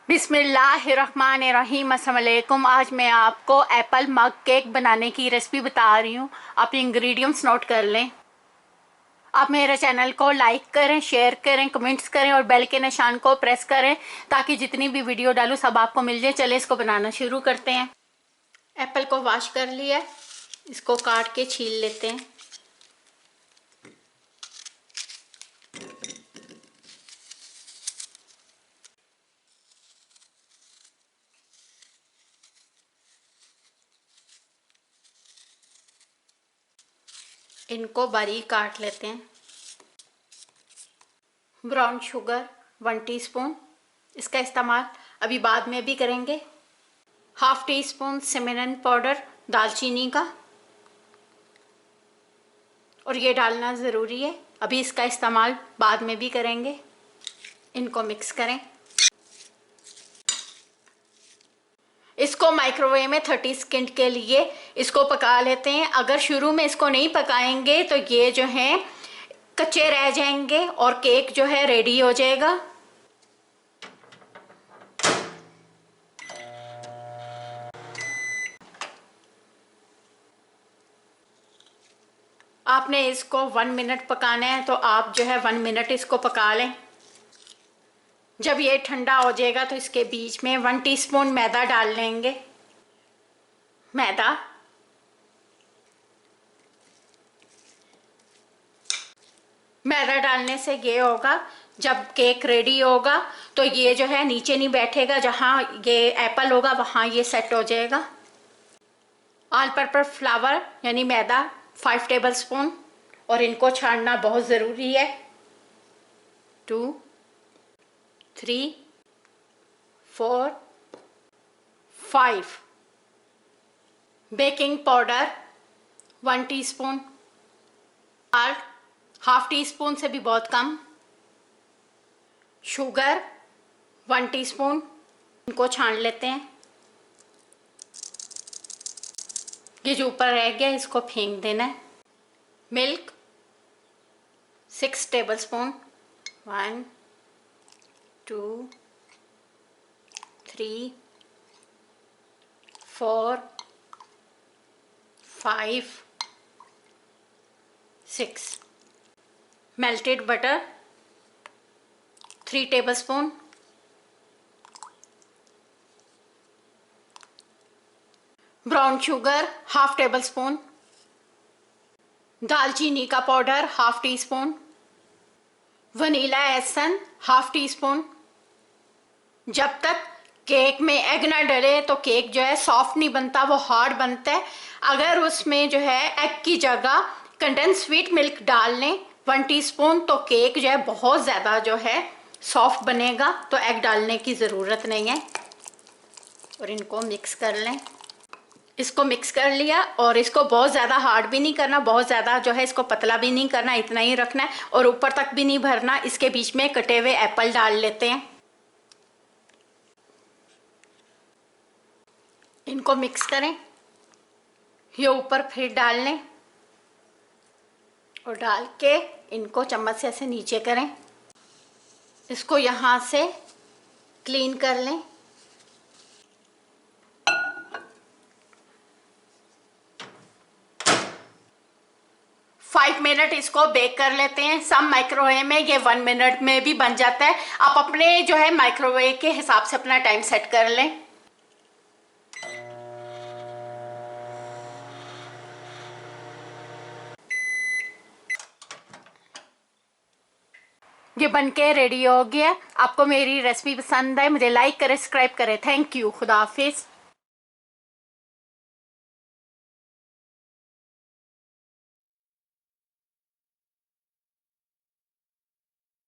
बिस्मिल्लाहिर्रहमानिर्रहीम। अस्सलाम वालेकुम। आज मैं आपको एप्पल मग केक बनाने की रेसिपी बता रही हूँ। आप इंग्रेडिएंट्स नोट कर लें। आप मेरे चैनल को लाइक करें, शेयर करें, कमेंट्स करें और बेल के निशान को प्रेस करें ताकि जितनी भी वीडियो डालूँ सब आपको मिल जाए। चले इसको बनाना शुरू करते हैं। एप्पल को वॉश कर लिया, इसको काट के छील लेते हैं। इनको बारीक काट लेते हैं। ब्राउन शुगर 1 टीस्पून, इसका इस्तेमाल अभी बाद में भी करेंगे। Half tea spoon cinnamon powder दालचीनी का, और ये डालना ज़रूरी है, अभी इसका इस्तेमाल बाद में भी करेंगे। इनको मिक्स करें। इसको माइक्रोवेव में 30 सेकंड के लिए इसको पका लेते हैं। अगर शुरू में इसको नहीं पकाएंगे तो ये जो है कच्चे रह जाएंगे और केक जो है रेडी हो जाएगा। आपने इसको 1 मिनट पकाना है तो आप जो है 1 मिनट इसको पका लें। जब ये ठंडा हो जाएगा तो इसके बीच में 1 टीस्पून मैदा डाल लेंगे। मैदा डालने से ये होगा, जब केक रेडी होगा तो ये जो है नीचे नहीं बैठेगा, जहाँ ये एप्पल होगा वहाँ ये सेट हो जाएगा। ऑल पर्पस फ्लावर यानी मैदा 5 टेबलस्पून, और इनको छानना बहुत ज़रूरी है। 2 3 4 5। Baking powder 1 teaspoon, salt half tea spoon से भी बहुत कम, शुगर 1 टीस्पून। इनको छान लेते हैं। ये जो ऊपर रह गया इसको फेंक देना है। Milk 6 tablespoon, 1 2 3 4 5 6। Melted butter 3 tablespoon, brown sugar half tablespoon, दालचीनी का powder half tea spoon, vanilla essence half tea spoon. जब तक केक में एग ना डले तो केक जो है सॉफ्ट नहीं बनता, वो हार्ड बनता है। अगर उसमें जो है एग की जगह कंडेंस स्वीट मिल्क डाल लें 1 टीस्पून तो केक जो है बहुत ज़्यादा जो है सॉफ्ट बनेगा, तो एग डालने की ज़रूरत नहीं है। और इनको मिक्स कर लें। इसको मिक्स कर लिया, और इसको बहुत ज़्यादा हार्ड भी नहीं करना, बहुत ज़्यादा जो है इसको पतला भी नहीं करना, इतना ही रखना है, और ऊपर तक भी नहीं भरना। इसके बीच में कटे हुए एप्पल डाल लेते हैं। इनको मिक्स करें, ये ऊपर फिर डाल लें, और डाल के इनको चम्मच से ऐसे नीचे करें। इसको यहाँ से क्लीन कर लें। 5 मिनट इसको बेक कर लेते हैं। सब माइक्रोवेव में ये 1 मिनट में भी बन जाता है। आप अपने जो है माइक्रोवेव के हिसाब से अपना टाइम सेट कर लें। ये बनके रेडी हो गया। आपको मेरी रेसिपी पसंद है, मुझे लाइक करें, सब्सक्राइब करें। Thank you. खुदा हाफिज।